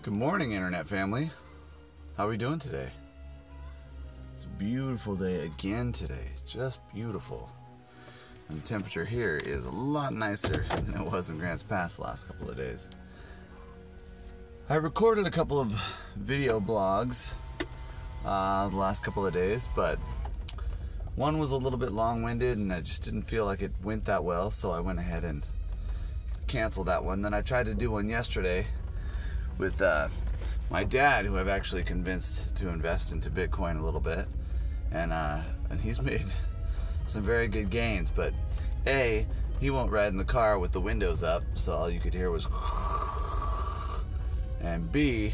Good morning, Internet family. How are we doing today? It's a beautiful day again today. Just beautiful. And the temperature here is a lot nicer than it was in Grants Pass the last couple of days. I recorded a couple of video blogs the last couple of days, but one was a little bit long-winded and I just didn't feel like it went that well, so I went ahead and canceled that one. Then I tried to do one yesterday with my dad, who I've actually convinced to invest into Bitcoin a little bit, and he's made some very good gains. But A, he won't ride in the car with the windows up, so all you could hear was, and B,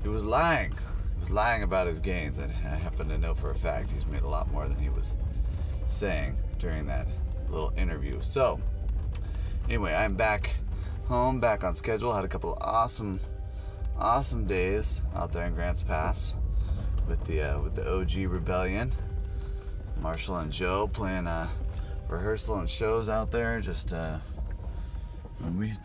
he was lying. He was lying about his gains. I happen to know for a fact he's made a lot more than he was saying during that little interview. So anyway, I'm back home, back on schedule. Had a couple of awesome days out there in Grants Pass with the OG Rebellion. Marshall and Joe playing rehearsal and shows out there. Just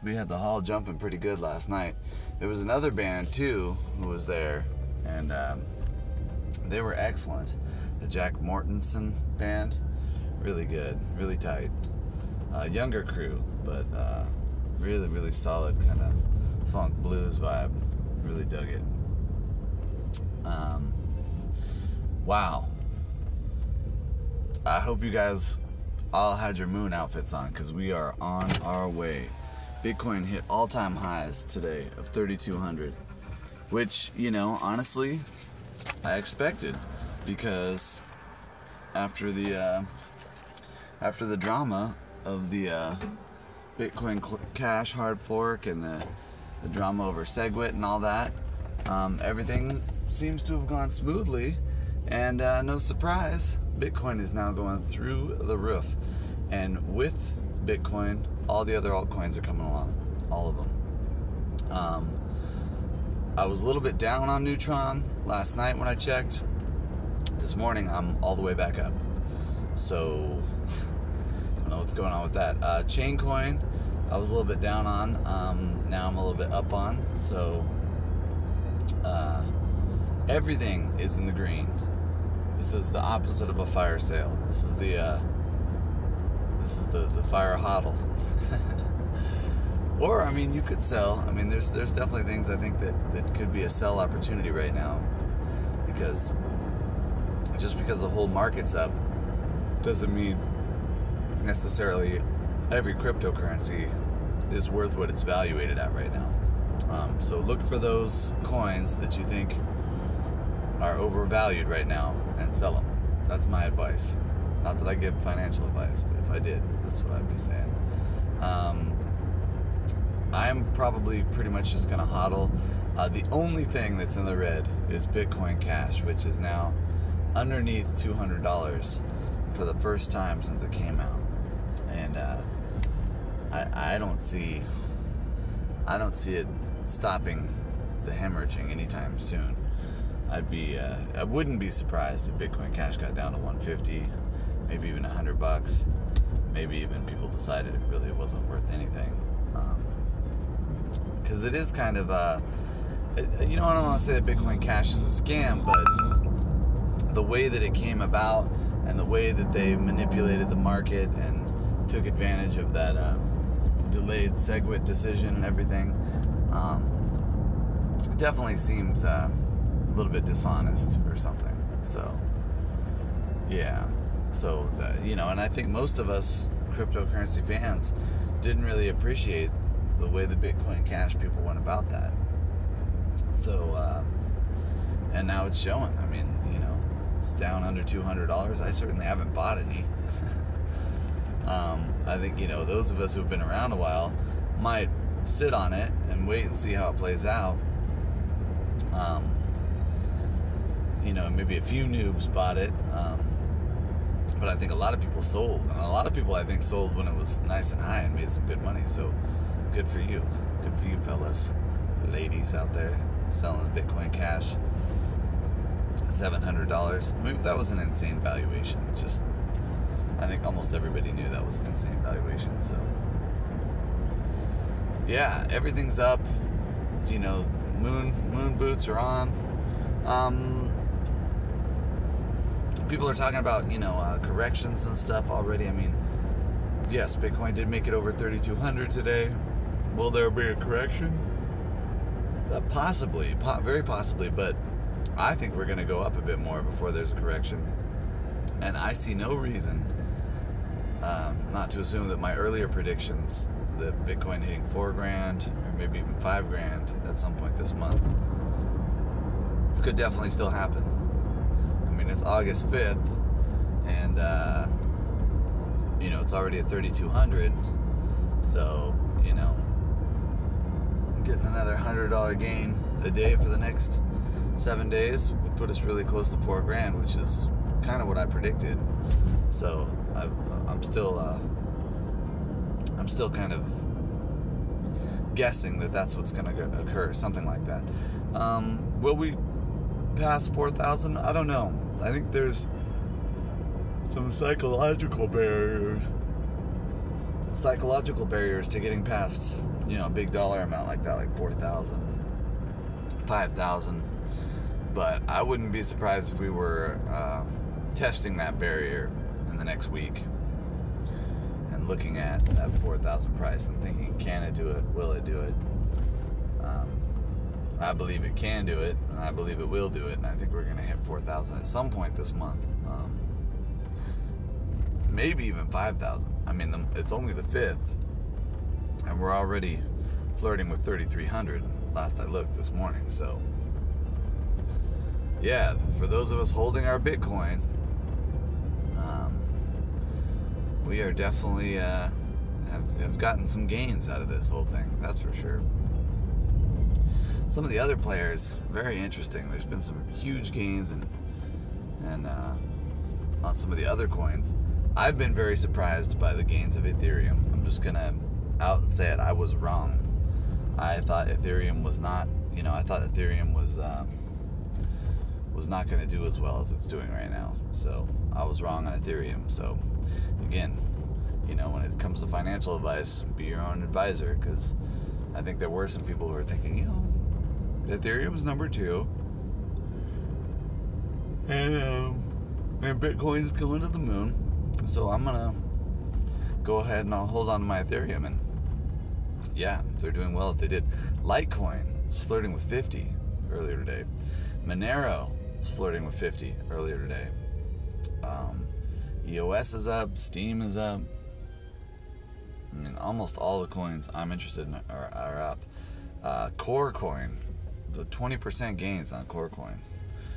we had the hall jumping pretty good last night. There was another band too who was there, and they were excellent. The Jack Mortensen band, really good, really tight. Younger crew, but really solid kind of funk blues vibe. Really dug it. Wow. I hope you guys all had your moon outfits on, because we are on our way. Bitcoin hit all-time highs today of 3,200, which, you know, honestly, I expected, because after the drama of the Bitcoin Cash hard fork and the drama over SegWit and all that, everything seems to have gone smoothly, and no surprise, Bitcoin is now going through the roof. And with Bitcoin, all the other altcoins are coming along, all of them. I was a little bit down on Neutron last night when I checked. This morning I'm all the way back up, so I don't know what's going on with that. Chaincoin, I was a little bit down on. Now I'm a little bit up on. So everything is in the green. This is the opposite of a fire sale. This is the fire hodl. Or I mean, you could sell. I mean, there's definitely things I think that could be a sell opportunity right now, because just because the whole market's up doesn't mean necessarily every cryptocurrency is worth what it's valuated at right now. So look for those coins that you think are overvalued right now and sell them. That's my advice. Not that I give financial advice, but if I did, that's what I'd be saying. I'm probably pretty much just going to hodl. The only thing that's in the red is Bitcoin Cash, which is now underneath $200 for the first time since it came out. And I don't see it stopping the hemorrhaging anytime soon. I wouldn't be surprised if Bitcoin Cash got down to 150, maybe even $100. Maybe even people decided it really wasn't worth anything. Because it is kind of you know, I don't want to say that Bitcoin Cash is a scam, but the way that it came about and the way that they manipulated the market and took advantage of that delayed SegWit decision and everything, definitely seems a little bit dishonest or something. So yeah, so you know, and I think most of us cryptocurrency fans didn't really appreciate the way the Bitcoin Cash people went about that. So and now it's showing. I mean, you know, it's down under $200. I certainly haven't bought any. I think, you know, those of us who've been around a while might sit on it and wait and see how it plays out. You know, maybe a few noobs bought it, but I think a lot of people sold, and a lot of people I think sold when it was nice and high and made some good money. So good for you, fellas, ladies out there selling the Bitcoin Cash. $700. I mean, that was an insane valuation. Just, I think almost everybody knew that was an insane valuation. So yeah, everything's up. you know, moon boots are on. People are talking about, you know, corrections and stuff already. I mean, yes, Bitcoin did make it over 3,200 today. Will there be a correction? Possibly, very possibly, but I think we're going to go up a bit more before there's a correction. And I see no reason not to assume that my earlier predictions, that Bitcoin hitting $4,000 or maybe even $5,000 at some point this month, could definitely still happen. I mean, it's August 5th, and you know, it's already at 3,200. So, you know, getting another $100 gain a day for the next 7 days would put us really close to $4,000, which is kind of what I predicted. So I'm still kind of guessing that that's what's going to occur, something like that. Will we pass 4,000? I don't know. I think there's some psychological barriers to getting past, you know, a big dollar amount like that, like 4,000, 5,000. But I wouldn't be surprised if we were testing that barrier in the next week and looking at that 4,000 price and thinking, can it do it? Will it do it? I believe it can do it, and I believe it will do it, and I think we're going to hit 4,000 at some point this month. Maybe even 5,000. I mean, it's only the 5th, and we're already flirting with 3,300 last I looked this morning. So, yeah, for those of us holding our Bitcoin, we are definitely have gotten some gains out of this whole thing. That's for sure. Some of the other players, very interesting. There's been some huge gains and on some of the other coins. I've been very surprised by the gains of Ethereum. I'm just gonna out and say it. I was wrong. I thought Ethereum was not. You know, I thought Ethereum was not going to do as well as it's doing right now. So I was wrong on Ethereum. So again, you know, when it comes to financial advice, be your own advisor, because I think there were some people who were thinking, you know, Ethereum's number 2, and Bitcoin's going to the moon. So I'm gonna go ahead and I'll hold on to my Ethereum, and yeah, they're doing well if they did. Litecoin was flirting with 50 earlier today. Monero was flirting with 50 earlier today. EOS is up, Steam is up. I mean, almost all the coins I'm interested in are up. Core Coin, the 20% gains on Core Coin.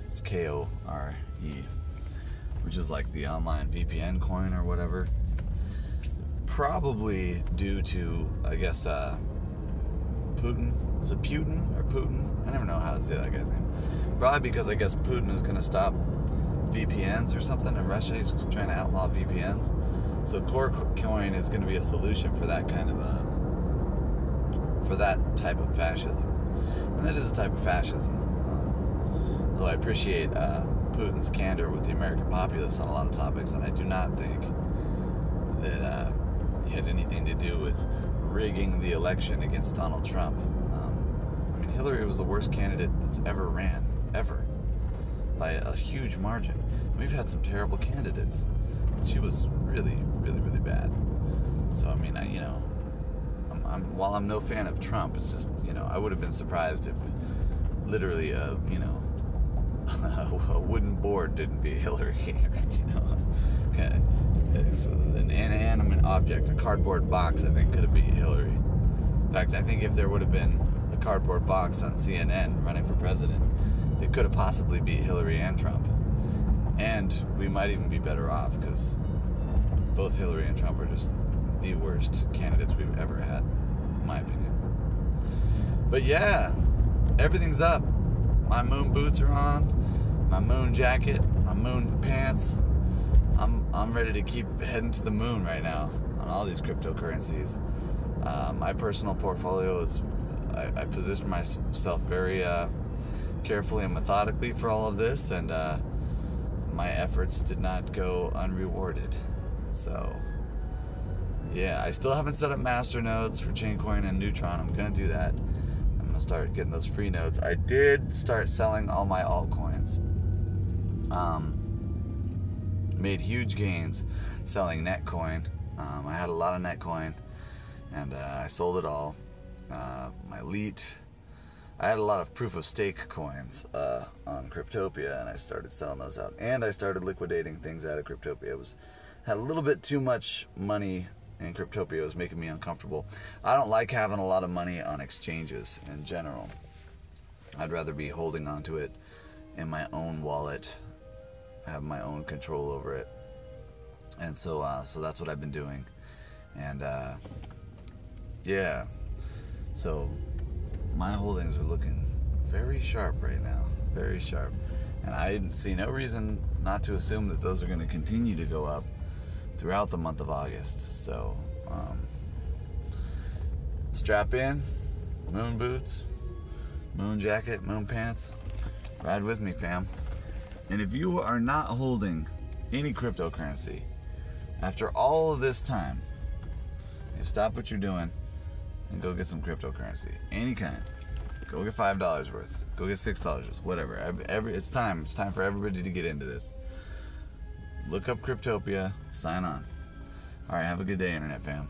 It's KORE, which is like the online VPN coin or whatever. Probably due to, I guess, Putin. Is it Putin or Putin? I never know how to say that guy's name. Probably because I guess Putin is going to stop VPNs or something in Russia. He's trying to outlaw VPNs. So Core Coin is going to be a solution for that kind of for that type of fascism. And that is a type of fascism. Though I appreciate Putin's candor with the American populace on a lot of topics, and I do not think that he had anything to do with rigging the election against Donald Trump. I mean, Hillary was the worst candidate that's ever ran, ever, by a huge margin. We've had some terrible candidates. She was really, really, really bad. So, I mean, while I'm no fan of Trump, it's just, you know, I would have been surprised if literally, you know, a wooden board didn't beat Hillary, you know. Okay. It's an inanimate object, a cardboard box, I think, could have beat Hillary. In fact, I think if there would have been a cardboard box on CNN running for president, it could have possibly beat Hillary and Trump. And we might even be better off, because both Hillary and Trump are just the worst candidates we've ever had, in my opinion. But yeah, everything's up. My moon boots are on, my moon jacket, my moon pants. I'm ready to keep heading to the moon right now on all these cryptocurrencies. My personal portfolio is, I positioned myself very carefully and methodically for all of this, and my efforts did not go unrewarded. So yeah, I still haven't set up master nodes for Chaincoin and Neutron. I'm gonna do that. I'm gonna start getting those free nodes. I did start selling all my altcoins. Made huge gains selling Netcoin. I had a lot of Netcoin, and I sold it all. My Elite. I had a lot of proof of stake coins on Cryptopia, and I started selling those out. And I started liquidating things out of Cryptopia. Had a little bit too much money in Cryptopia. It was making me uncomfortable. I don't like having a lot of money on exchanges in general. I'd rather be holding onto it in my own wallet, have my own control over it. And so that's what I've been doing. And yeah, so my holdings are looking very sharp right now, very sharp. And I see no reason not to assume that those are going to continue to go up throughout the month of August. So strap in, moon boots, moon jacket, moon pants, ride with me, fam. And if you are not holding any cryptocurrency after all of this time, you stop what you're doing and go get some cryptocurrency, any kind. Go get $5 worth, go get $6 worth, whatever. It's time for everybody to get into this. Look up Cryptopia, sign on. All right, have a good day, internet fam.